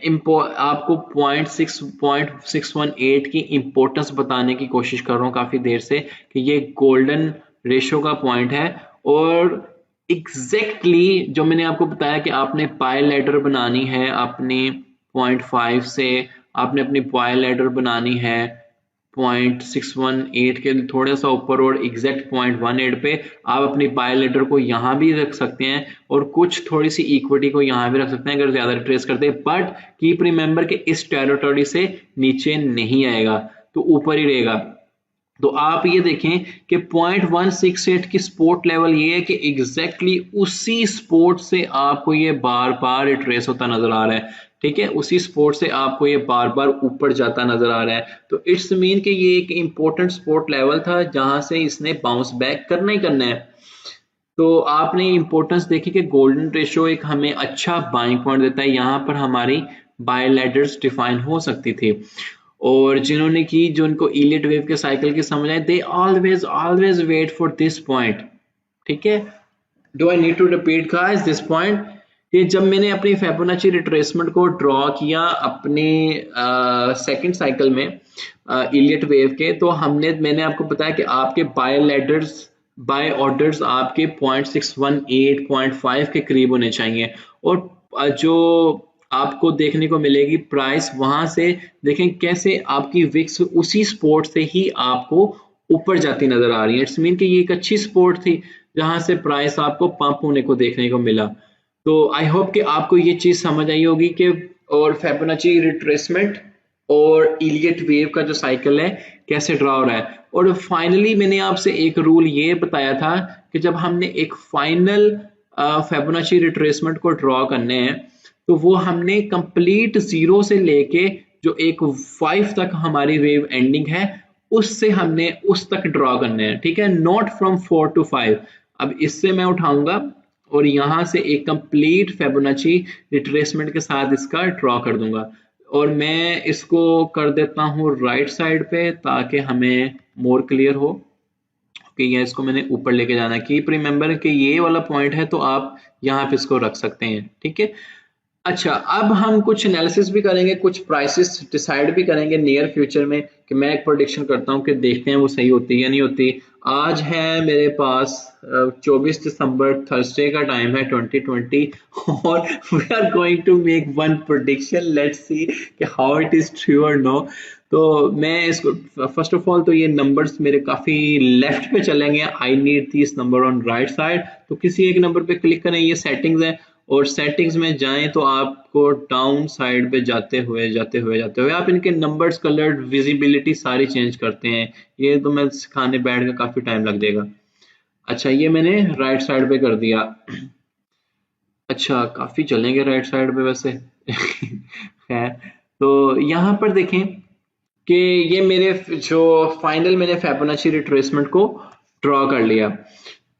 आपको 0.618 की इंपॉर्टेंस बताने की कोशिश कर रहा हूँ काफी देर से कि ये गोल्डन रेशो का पॉइंट है, और एग्जैक्टली जो मैंने आपको बताया कि आपने पाई लैडर बनानी है अपनी 0.5 से, आपने अपनी पाई लैडर बनानी है 0.618 के थोड़ा सा ऊपर और एग्जैक्ट 0.18 पे आप अपनी पाई लेटर को यहाँ भी रख सकते हैं और कुछ थोड़ी सी इक्विटी को यहाँ भी रख सकते हैं अगर ज्यादा ट्रेस करते हैं, बट कीप रिमेंबर कि इस टेरिटोरी से नीचे नहीं आएगा तो ऊपर ही रहेगा। तो आप ये देखें कि 0.168 की सपोर्ट लेवल ये है कि एग्जैक्टली उसी सपोर्ट से आपको ये बार बार रिट्रेस होता नजर आ रहा है, ठीक है, उसी सपोर्ट से आपको ये बार बार ऊपर जाता नजर आ रहा है। तो इट्स मीन कि ये एक इंपॉर्टेंट सपोर्ट लेवल था जहां से इसने बाउंस बैक करना ही करना है। तो आपने इंपॉर्टेंस देखी कि गोल्डन रेशियो एक हमें अच्छा बाइंग पॉइंट देता है, यहाँ पर हमारी बाय लेडर्स डिफाइन हो सकती थी। और जिन्होंने की, जो उनको इलियट वेव के साइकिल की समझ आए, they always always wait for this point, ठीक है। Do I need to repeat guys this point कि जब मैंने अपनी फिबोनाची रिट्रेसमेंट को ड्रॉ किया अपने सेकंड साइकिल में इलियट वेव के, तो मैंने आपको बताया कि आपके बाय ऑर्डर्स आपके 0.618 0.5 के करीब होने चाहिए, और जो आपको देखने को मिलेगी प्राइस वहां से देखें कैसे आपकी विक्स उसी सपोर्ट से ही आपको ऊपर जाती नजर आ रही है। इट्स मीन कि ये एक अच्छी सपोर्ट थी जहां से प्राइस आपको पंप होने को देखने को मिला। तो आई होप कि आपको ये चीज समझ आई होगी कि और फिबोनाची रिट्रेसमेंट और इलियट वेव का जो साइकिल है कैसे ड्रा हो रहा है। और फाइनली मैंने आपसे एक रूल ये बताया था कि जब हमने एक फाइनल फिबोनाची रिट्रेसमेंट को ड्रॉ करने हैं तो वो हमने कंप्लीट 0 से लेके जो एक 5 तक हमारी वेव एंडिंग है उससे हमने उस तक ड्रॉ करने हैं, ठीक है, नॉट फ्रॉम 4 to 5। अब इससे मैं उठाऊंगा और यहां से एक कंप्लीट फिबोनाची रिट्रेसमेंट के साथ इसका ड्रॉ कर दूंगा, और मैं इसको कर देता हूं राइट साइड पे ताकि हमें मोर क्लियर हो कि ये इसको मैंने ऊपर लेके जाना है। कीप रिमेंबर कि ये वाला पॉइंट है तो आप यहाँ पे इसको रख सकते हैं, ठीक है। अच्छा, अब हम कुछ एनालिसिस भी करेंगे, कुछ प्राइसेस डिसाइड भी करेंगे नियर फ्यूचर में कि मैं एक प्रोडिक्शन करता हूं कि देखते हैं वो सही होती है या नहीं होती। आज है मेरे पास 24 दिसंबर, थर्सडे का टाइम है 2020, और we are going to make one prediction, let's see कि हाउ इट इज ट्रू और नो। तो मैं इसको फर्स्ट ऑफ ऑल तो ये नंबर्स मेरे काफी लेफ्ट पे चलेंगे, I need this number on right side, तो किसी एक नंबर पे क्लिक करें, ये सेटिंग्स है, और सेटिंग्स में जाएं तो आपको डाउन साइड पे जाते हुए आप इनके नंबर्स, कलर, विजिबिलिटी सारी चेंज करते हैं। ये तो मैं सिखाने बैठ के काफी टाइम लग जाएगा। अच्छा, ये मैंने राइट साइड पे कर दिया। अच्छा, काफी चलेंगे राइट साइड पे वैसे है। तो यहाँ पर देखें कि ये मेरे जो फाइनल मैंने फिबोनाची रिट्रेसमेंट को ड्रॉ कर लिया।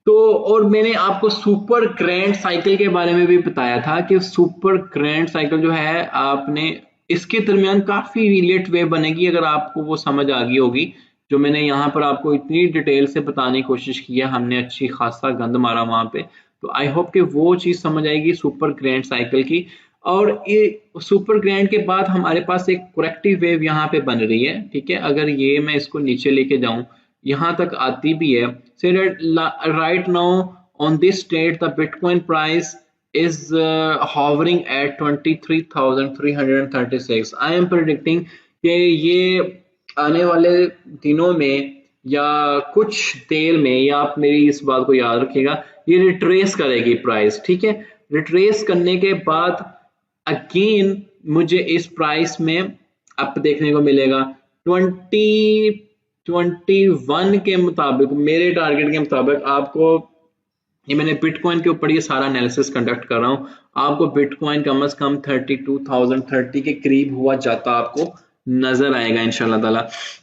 तो और मैंने आपको सुपर ग्रैंड साइकिल के बारे में भी बताया था कि सुपर ग्रैंड साइकिल जो है आपने इसके दरमियान काफी रिलेट वेव बनेगी अगर आपको वो समझ आ गई होगी। जो मैंने यहाँ पर आपको इतनी डिटेल से बताने की कोशिश की है, हमने अच्छी खासा गंद मारा वहां पे, तो आई होप कि वो चीज समझ आएगी सुपर ग्रैंड साइकिल की। और ये सुपर ग्रैंड के बाद हमारे पास एक करेक्टिव वेव यहाँ पे बन रही है, ठीक है। अगर ये मैं इसको नीचे लेके जाऊं, यहाँ तक आती भी है, say that right now on this state the Bitcoin price is hovering at 23,336. I am predicting कि ये आने वाले दिनों में या कुछ देर में, या आप मेरी इस बात को याद रखिएगा, ये रिट्रेस करेगी प्राइस, ठीक है। रिट्रेस करने के बाद अगेन मुझे इस प्राइस में अप देखने को मिलेगा 21 के मुताबिक, मेरे टारगेट के मुताबिक आपको, ये मैंने बिटकॉइन के ऊपर ये सारा एनालिसिस कंडक्ट कर रहा हूं, आपको बिटकॉइन कम से कम 32,030 के करीब हुआ जाता आपको नजर आएगा इंशाल्लाह ताला।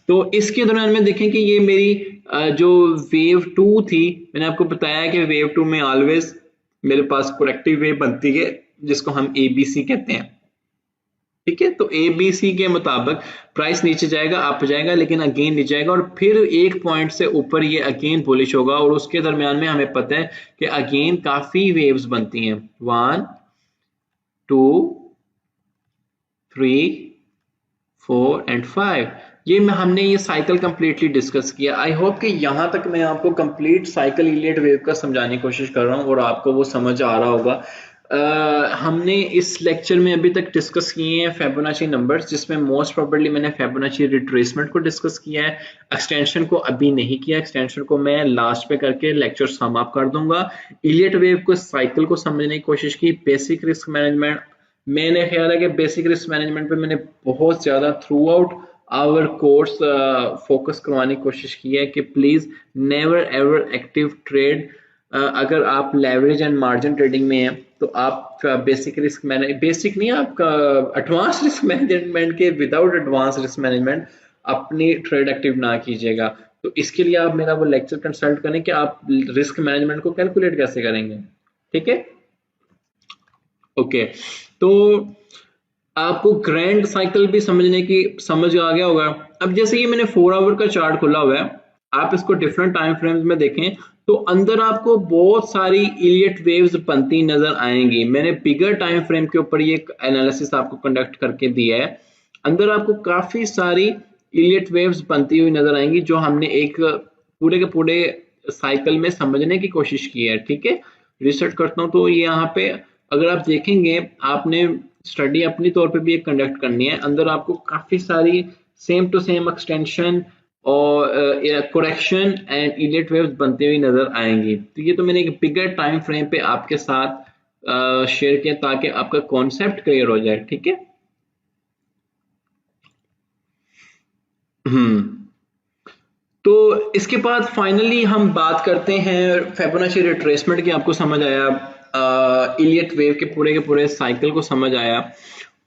तो इसके दौरान में देखें कि ये मेरी जो वेव 2 थी, मैंने आपको बताया कि वेव 2 में ऑलवेज मेरे पास करेक्टिव वेव बनती है जिसको हम ABC कहते हैं, ठीक है। तो ए बी सी के मुताबिक प्राइस नीचे जाएगा, अप जाएगा, लेकिन अगेन नीचे जाएगा और फिर एक पॉइंट से ऊपर ये अगेन बुलिश होगा और उसके दरमियान में हमें पता है कि अगेन काफी वेव्स बनती हैं, 1 2 3 4 एंड 5। हमने ये साइकिल कंप्लीटली डिस्कस किया। आई होप कि यहां तक मैं आपको कंप्लीट साइकिल इलियट वेव का समझाने की कोशिश कर रहा हूं और आपको वो समझ आ रहा होगा। हमने इस लेक्चर में अभी तक डिस्कस किए हैं फिबोनाची नंबर्स, जिसमें मोस्ट प्रोबेबली मैंने फिबोनाची रिट्रेसमेंट को डिस्कस किया है। एक्सटेंशन को अभी नहीं किया, एक्सटेंशन को मैं लास्ट पे करके लेक्चर सम अप कर दूंगा। इलियट वेव को साइकिल को समझने की कोशिश की, बेसिक रिस्क मैनेजमेंट, मैंने ख्याल है कि बेसिक रिस्क मैनेजमेंट पे मैंने बहुत ज्यादा throughout our course focus करवाने की कोशिश की है कि please never ever active trade. अगर आप लेवरेज एंड मार्जिन ट्रेडिंग में हैं तो आप बेसिक रिस्क मैनेज, बेसिक नहीं, आपका एडवांस रिस्क मैनेजमेंट के विदाउट एडवांस रिस्क मैनेजमेंट अपनी ट्रेड एक्टिव ना कीजिएगा। तो इसके लिए आप मेरा वो लेक्चर कंसल्ट करें कि आप रिस्क मैनेजमेंट को कैलकुलेट कैसे करेंगे। ठीक है, ओके। तो आपको ग्रैंड साइकिल भी समझ आ गया होगा। अब जैसे ये मैंने 4 आवर का चार्ट खुला हुआ है, आप इसको डिफरेंट टाइम फ्रेम्स में देखें तो अंदर आपको बहुत सारी इलियट वेव्स बनती नजर आएंगी। मैंने बिगर टाइम फ्रेम के ऊपर ये एनालिसिस आपको कंडक्ट करके दिया है। अंदर आपको काफी सारी इलियट वेव्स बनती हुई नजर आएंगी जो हमने एक पूरे के पूरे साइकिल में समझने की कोशिश की है। ठीक है, रिसर्च करता हूँ तो ये यहाँ पे अगर आप देखेंगे, आपने स्टडी अपनी तौर पे भी एक कंडक्ट करनी है। अंदर आपको काफी सारी सेम टू सेम एक्सटेंशन और करेक्शन एंड इलियट वेव्स बनती हुई नजर आएंगी। तो ये तो मैंने एक बिगर टाइम फ्रेम पे आपके साथ शेयर किया ताकि आपका कॉन्सेप्ट क्लियर हो जाए। ठीक है, तो इसके बाद फाइनली हम बात करते हैं फिबोनाची रिट्रेसमेंट की। आपको समझ आया, इलियट वेव के पूरे साइकिल को समझ आया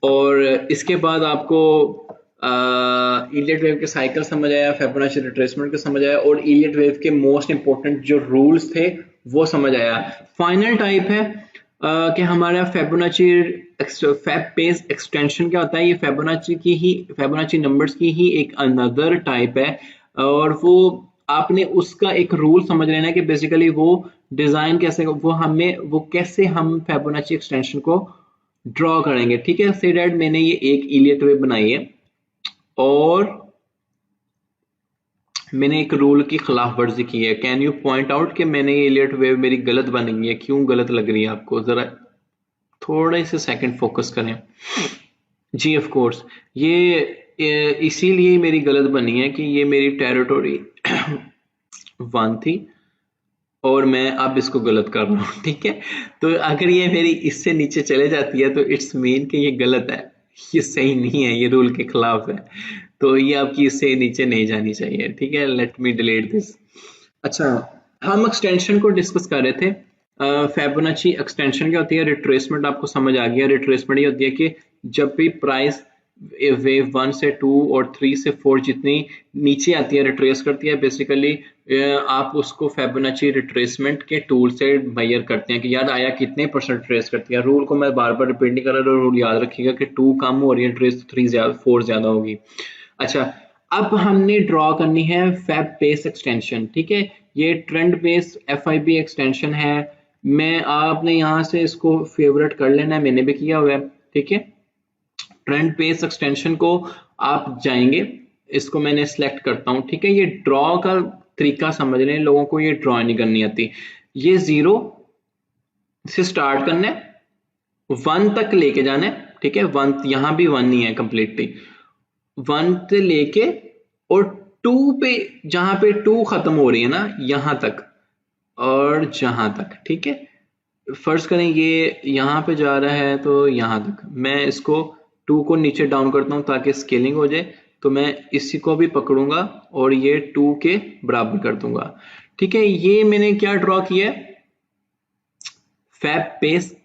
और इसके बाद आपको इलियट वेव के साइकिल समझ आया, फिबोनाची रिट्रेसमेंट का समझ आया और इलियट वेव के मोस्ट इंपॉर्टेंट जो रूल्स थे वो समझ आया। फाइनल टाइप है कि हमारा फिबोनाची फैब बेस एक्सटेंशन क्या होता है। ये फिबोनाची नंबर्स की ही एक अनदर टाइप है और वो आपने उसका एक रूल समझ लेना है कि बेसिकली वो डिजाइन कैसे, वो कैसे हम फिबोनाची एक्सटेंशन को ड्रॉ करेंगे। ठीक है, से दैट मैंने ये एक इलियट वेव बनाई है और मैंने एक रूल की खिलाफ वर्जी की है। कैन यू पॉइंट आउट कि मैंने ये इलियट वेव मेरी गलत बन गई है, क्यों गलत लग रही है आपको? जरा थोड़े से सेकंड फोकस करें। जी ऑफ कोर्स, ये इसीलिए मेरी गलत बनी है कि ये मेरी टेरिटोरी 1 थी और मैं अब इसको गलत कर रहा हूँ। ठीक है, तो अगर ये मेरी इससे नीचे चले जाती है तो इट्स मीन कि ये गलत है, ये सही नहीं है, ये रूल के खिलाफ है, तो ये आपकी इससे नीचे नहीं जानी चाहिए। ठीक है, लेट मी डिलीट दिस। अच्छा, हम एक्सटेंशन को डिस्कस कर रहे थे। फिबोनाची एक्सटेंशन क्या होती है, रिट्रेसमेंट आपको समझ आ गया। रिट्रेसमेंट ये होती है कि जब भी प्राइस वेव 1 से 2 और 3 से 4 जितनी नीचे आती है, रिट्रेस करती है, बेसिकली आप उसको फिबोनाची रिट्रेसमेंट के टूल से मेजर करते हैं कि याद आया कितने परसेंट ट्रेस करती है। रूल को मैं बार बार रिपीट नहीं कर रहा, रूल याद रखिएगा कि 2 कम हो रही है ट्रेस, 4 ज्यादा होगी। अच्छा, अब हमने ड्रॉ करनी है फैब बेस एक्सटेंशन। ठीक है, ये ट्रेंड बेस FIB एक्सटेंशन है। आपने यहाँ से इसको फेवरेट कर लेना है, मैंने भी किया हुआ है। ठीक है, ट्रेंड बेस एक्सटेंशन को आप जाएंगे, इसको मैंने सिलेक्ट करता हूं। ठीक है, ये ड्रॉ का तरीका समझ रहे हैं, लोगों को ये ड्रॉ नहीं करनी आती। ये 0 से स्टार्ट करना है, 1 तक लेके जाना है। ठीक है, 1 यहां भी 1 नहीं है कंप्लीटली, 1 से लेके और 2 पे, जहां पे 2 खत्म हो रही है ना, यहां तक और जहां तक। ठीक है, फर्ज करें ये यहां पे जा रहा है तो यहां तक, मैं इसको 2 को नीचे डाउन करता हूं ताकि स्केलिंग हो जाए। तो मैं इसी को भी पकड़ूंगा और ये 2 के बराबर कर दूंगा। ठीक है, ये मैंने क्या ड्रॉ किया है, फैब base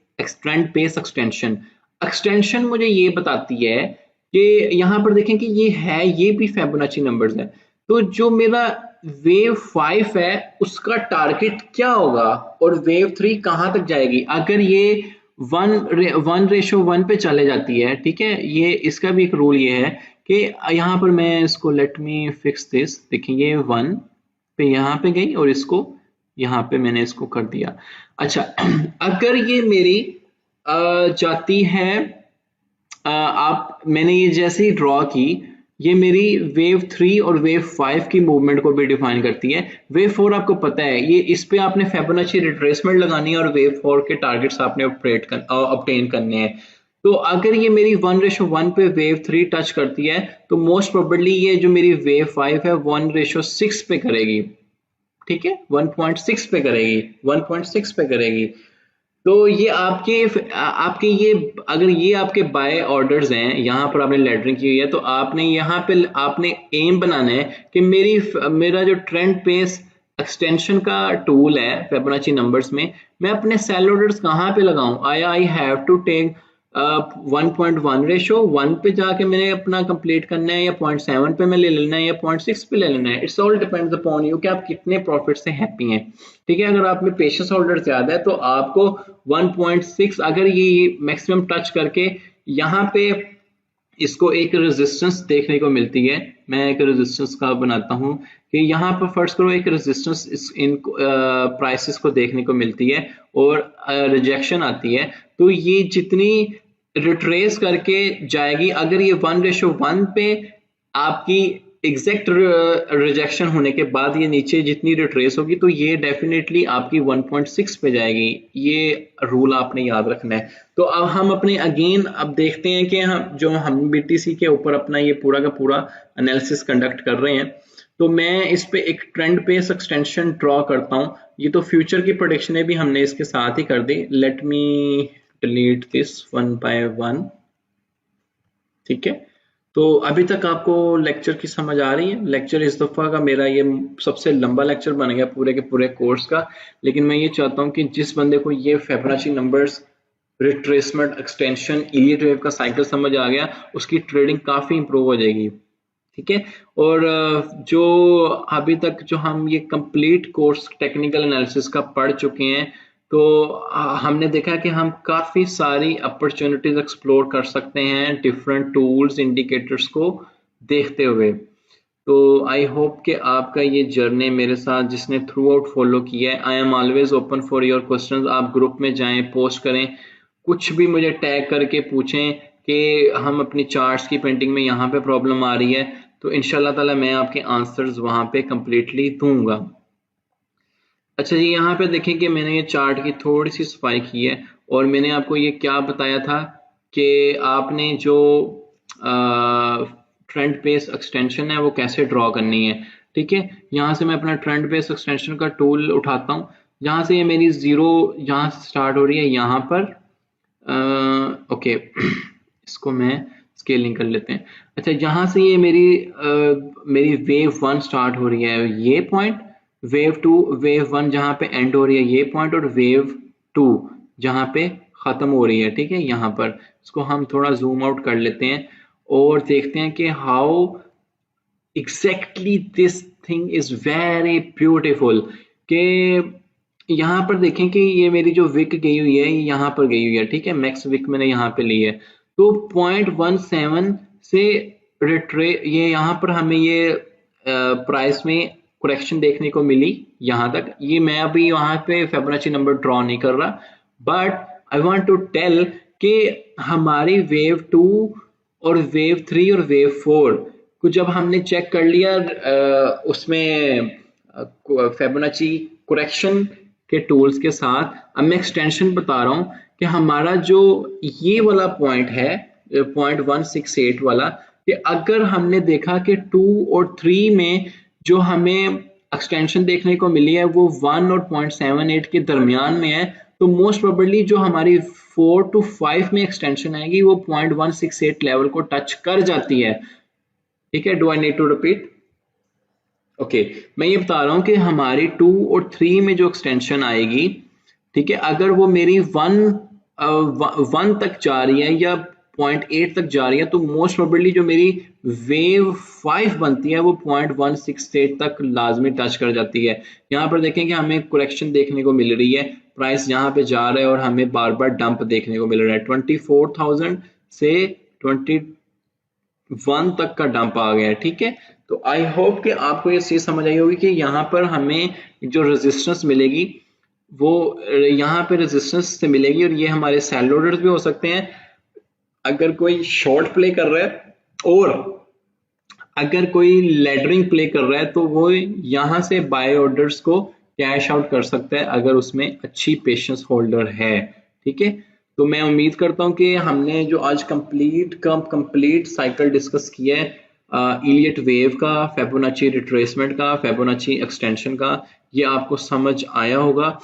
trend base extension. Extension मुझे ये बताती है कि यहां पर देखें कि ये भी फिबोनाची नंबर्स है। तो जो मेरा वेव 5 है उसका टारगेट क्या होगा और वेव 3 कहां तक जाएगी। अगर ये 1:1 पे चले जाती है, ठीक है। ये इसका भी एक रूल ये है कि यहाँ पर मैं इसको लेट मी फिक्स दिस, देखिए ये 1 पे यहाँ पे गई और इसको यहाँ पे मैंने इसको कर दिया। अच्छा अगर ये मेरी जाती है आप मैंने ये जैसे ही ड्रॉ की, ये मेरी वेव 3 और वेव 5 की मूवमेंट को भी डिफाइन करती है। वेव 4 आपको पता है, ये इस पे आपने फिबोनाची रिट्रेसमेंट लगानी है और वेव 4 के टारगेट्स आपने ऑब्टेन करने हैं। तो अगर ये मेरी 1:1 पे वेव 3 टच करती है तो मोस्ट प्रोबेबली ये जो मेरी वेव 5 है 1:6 पे करेगी, ठीक है, 1.6 पे करेगी, 1.6 पे करेगी। तो ये आपके ये अगर ये आपके बाय ऑर्डर्स हैं, यहाँ पर आपने लेटरिंग की हुई है, तो आपने यहाँ पे आपने एम बनाना है कि मेरा जो ट्रेंड पेस एक्सटेंशन का टूल है फिबोनाची नंबर्स में, मैं अपने सेल ऑर्डर्स कहाँ पे लगाऊं। I have to take 1.1 ratio 1 पे जाके मैंने अपना कंप्लीट करना है, या 0.7 पे मैं ले लेना है, या 0.6 पे ले लेना है। It's all depends upon you कि आप कितने प्रॉफिट से हैप्पी हैं, ठीक है। अगर आप में पेशेंस होल्डर ज्यादा है तो आपको 1.6 अगर ये मैक्सिमम टच करके यहाँ पे इसको एक रेजिस्टेंस देखने को मिलती है, मैं एक रेजिस्टेंस का बनाता हूँ कि यहाँ पर फर्स्ट करो एक रेजिस्टेंस इन प्राइसेस को देखने को मिलती है और रिजेक्शन आती है, तो ये जितनी रिट्रेस करके जाएगी, अगर ये 1:1 पे आपकी एग्जैक्ट रिजेक्शन होने के बाद ये नीचे जितनी रिट्रेस होगी तो ये डेफिनेटली आपकी 1.6 पे जाएगी। ये रूल आपने याद रखना है। तो अब हम अपने अगेन अब देखते हैं कि हम बीटीसी के ऊपर अपना ये पूरा का पूरा एनालिसिस कंडक्ट कर रहे हैं। तो मैं इस पे एक ट्रेंड पेस एक्सटेंशन ड्रॉ करता हूँ। ये तो फ्यूचर की प्रेडिक्शन भी हमने इसके साथ ही कर दी। Let me delete this 1 by 1, ठीक है। तो अभी तक आपको लेक्चर की समझ आ रही है। लेक्चर इस दफा का मेरा ये सबसे लंबा लेक्चर बन गया पूरे के पूरे कोर्स का, लेकिन मैं ये चाहता हूँ कि जिस बंदे को ये Fibonacci numbers, retracement, extension, Elliot wave का साइकिल समझ आ गया, उसकी ट्रेडिंग काफी इंप्रूव हो जाएगी, ठीक है। और जो अभी तक जो हम ये कंप्लीट कोर्स टेक्निकल एनालिसिस का पढ़ चुके हैं, तो हमने देखा कि हम काफी सारी अपॉर्चुनिटीज एक्सप्लोर कर सकते हैं डिफरेंट टूल्स, इंडिकेटर्स को देखते हुए। तो आई होप कि आपका ये जर्नी मेरे साथ जिसने थ्रू आउट फॉलो किया है, I am always open for your questions. आप ग्रुप में जाएं, पोस्ट करें, कुछ भी मुझे टैग करके पूछें कि हम अपनी चार्ट्स की पेंटिंग में यहाँ पे प्रॉब्लम आ रही है, तो इंशाल्लाह ताला मैं आपके आंसर्स वहां पे कंप्लीटली दूंगा। अच्छा जी, यहाँ पे देखें कि मैंने ये चार्ट की थोड़ी सी सफाई की है और मैंने आपको ये क्या बताया था कि आपने जो ट्रेंड बेस एक्सटेंशन है वो कैसे ड्रॉ करनी है, ठीक है। यहाँ से मैं अपना ट्रेंड बेस एक्सटेंशन का टूल उठाता हूँ। यहाँ से ये मेरी जीरो यहाँ से स्टार्ट हो रही है, यहाँ पर ओके इसको मैं स्केलिंग कर लेते हैं। अच्छा, यहाँ से ये मेरी वेव 1 स्टार्ट हो रही है, ये पॉइंट, वेव 2, वेव 1 जहां पे एंड हो रही है ये पॉइंट, और वेव 2 जहां पे खत्म हो रही है, ठीक है। यहाँ पर इसको हम थोड़ा जूम आउट कर लेते हैं और देखते हैं कि how exactly this thing is very beautiful. कि यहाँ पर देखें कि ये मेरी जो विक गई हुई है ये यहाँ पर गई हुई है, ठीक है। मैक्स विक मैंने यहाँ पे ली है, तो 0.17 से ये यहाँ पर हमें ये प्राइस में करेक्शन देखने को मिली यहाँ तक। ये मैं अभी वहां पे फिबोनाची नंबर ड्रॉ नहीं कर रहा, but I want to tell कि हमारी वेव 2 और वेव 3 और वेव 4 को जब हमने चेक कर लिया उसमें फिबोनाची करेक्शन के टूल्स के साथ, अब मैं एक्सटेंशन बता रहा हूँ कि हमारा जो ये वाला पॉइंट है 0.168 वाला, कि अगर हमने देखा कि 2 और 3 में जो हमें एक्सटेंशन देखने को मिली है वो 1 और 0.78 के दरमियान में है, तो मोस्ट प्रोबेबली जो हमारी 4 to 5 में एक्सटेंशन आएगी वो 0.168 लेवल को टच कर जाती है, ठीक है। Do I need to repeat? Okay, मैं ये बता रहा हूं कि हमारी 2 और 3 में जो एक्सटेंशन आएगी, ठीक है, अगर वो मेरी 1 तक जा रही है या 0.8 तक जा रही है, तो मोस्ट प्रोबेबली जो मेरी वेव 5 बनती है वो 0.168 तक लाजमी टच कर जाती है। यहाँ पर देखें कि हमें करेक्शन देखने को मिल रही है, प्राइस यहाँ पे जा रहा है और हमें बार बार डंप देखने को मिल रहा है। 24,000 से 21 तक का डंप आ गया है, ठीक है। तो आई होप कि आपको ये चीज समझ आई होगी कि यहाँ पर हमें जो रेजिस्टेंस मिलेगी वो यहाँ पे रेजिस्टेंस से मिलेगी, और ये हमारे सेल ऑर्डर्स भी हो सकते हैं अगर कोई शॉर्ट प्ले कर रहा है, और अगर कोई लेडरिंग प्ले कर रहा है तो वो यहाँ से बाय ऑर्डर्स को कैश आउट कर सकता है अगर उसमें अच्छी पेशेंस होल्डर है, ठीक है। तो मैं उम्मीद करता हूँ कि हमने जो आज कंप्लीट साइकिल डिस्कस किया है, इलियट वेव का, फिबोनाची रिट्रेसमेंट का, फिबोनाची एक्सटेंशन का, ये आपको समझ आया होगा।